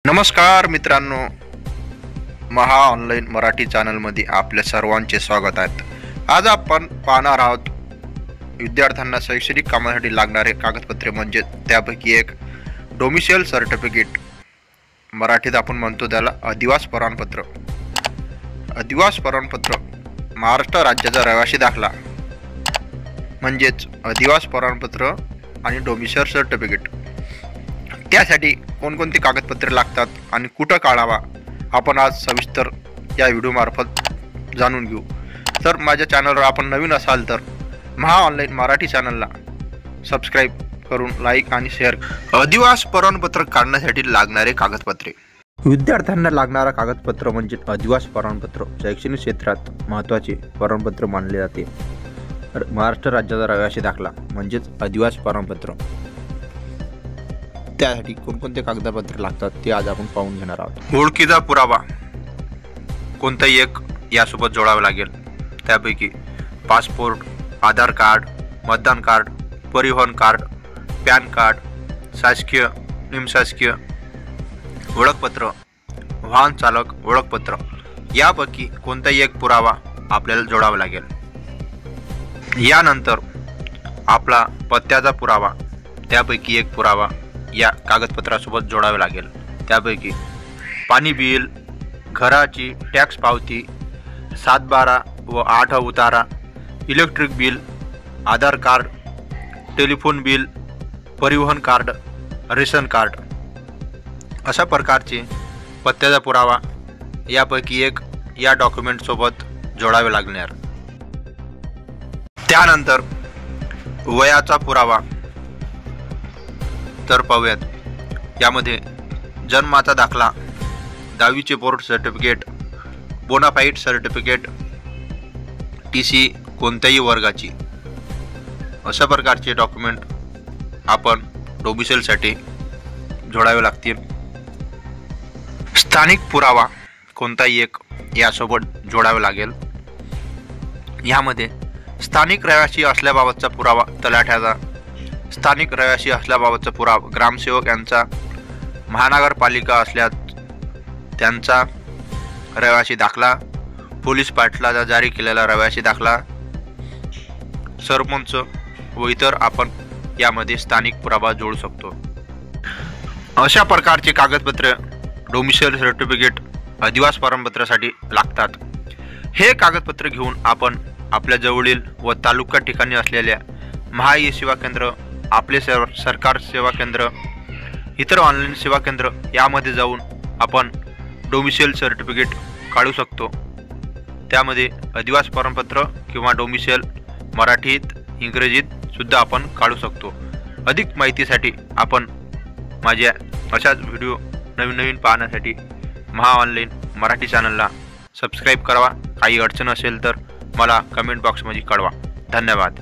नमस्कार मित्रांनो, महा ऑनलाईन मराठी चॅनलमध्ये आपल्या सर्वांचे स्वागत आहे। आज आपण पाहणार आहोत विद्यार्थ्यांना शैक्षणिक कामासाठी लागणारे कागदपत्रे, म्हणजे त्यापैकी एक डोमिसाइल सर्टिफिकेट, मराठीत आपण म्हणतो त्याला अधिवास प्रमाणपत्र। अधिवास प्रमाणपत्र महाराष्ट्र राज्याचा रहिवासी दाखला म्हणजेच अधिवास प्रमाणपत्र आणि डोमिसाइल सर्टिफिकेट, त्यासाठी कोणकोणती कागदपत्रे लागतात आणि कुठं काढावा आपण आज सविस्तर या व्हिडिओमार्फत जाणून घेऊ। तर माझ्या चॅनलवर आपण नवीन असाल तर महा ऑनलाईन मराठी चॅनलला सबस्क्राईब करून लाईक आणि शेअर। अधिवास प्रमाणपत्र काढण्यासाठी लागणारे कागदपत्रे। विद्यार्थ्यांना लागणारा कागदपत्र म्हणजे अधिवास प्रमाणपत्र शैक्षणिक क्षेत्रात महत्त्वाचे प्रमाणपत्र मानले जाते। महाराष्ट्र राज्याचा रहिवासी दाखला म्हणजेच अधिवास प्रमाणपत्र, त्यासाठी कोणकोणते कागदपत्रे लागतात ते आज आपण पाहून घेणार आहोत। ओळखीचा पुरावा कोणताही एक यासोबत जोडावे लागेल, त्यापैकी पासपोर्ट, आधार कार्ड, मतदान कार्ड, परिवहन कार्ड, पॅन कार्ड, शासकीय निमशासकीय ओळखपत्र, वाहन चालक ओळखपत्र यापैकी कोणताही एक पुरावा आपल्याला जोडावा लागेल। यानंतर आपला पत्त्याचा पुरावा, त्यापैकी एक पुरावा या कागदपत्रासोबत जोडावे लागेल। त्यापैकी पाणी बिल, घराची टॅक्स पावती, 7/12 व 8 उतारा, इलेक्ट्रिक बिल, आधार कार्ड, टेलिफोन बिल, परिवहन कार्ड, रेशन कार्ड अशा प्रकारचे पत्त्याचा पुरावा यापैकी एक या डॉक्युमेंटसोबत जोडावे लागणार। त्यानंतर वयाचा पुरावा तर पाहूयात। यामध्ये जन्माचा दाखला, 10वीचे board certificate, bonafide certificate, TC कोणत्याही वर्गाची अशा प्रकारचे डॉक्युमेंट आपण डोमिसाइलसाठी जोडावे लागतील। स्थानिक पुरावा कोणताही एक यासोबत जोडावे लागेल। यामध्ये स्थानिक रहिवासी असल्याबाबतचा पुरावा तलाठ्याचा, स्थानिक रहिवासी असल्याबाबतचा पुरावा ग्रामसेवक यांचा, महानगरपालिका असल्यास त्यांचा रहिवासी दाखला, पोलीस पाटलाचा जारी केलेला रहिवासी दाखला, सरपंच व इतर आपण यामध्ये स्थानिक पुरावा जोडू शकतो। अशा प्रकारचे कागदपत्रे डोमिसाइल सर्टिफिकेट अधिवास प्रमाणपत्रासाठी लागतात। हे कागदपत्र घेऊन आपण आपल्या जवळील व तालुका ठिकाणी असलेल्या महा ई सेवा केंद्र, आपले सरकार सेवा केंद्र, इतर ऑनलाईन सेवा केंद्र यामध्ये जाऊन आपण डोमिसाइल सर्टिफिकेट काढू शकतो। त्यामध्ये अधिवास प्रमाणपत्र किंवा डोमिसाइल मराठीत, इंग्रजीत सुद्धा आपण काढू शकतो। अधिक माहितीसाठी आपण माझ्या अशाच व्हिडिओ नवीन पाहण्यासाठी महा ऑनलाईन मराठी चॅनलला सबस्क्राईब करावा। काही अडचण असेल तर मला कमेंट बॉक्समध्ये कळवा। धन्यवाद।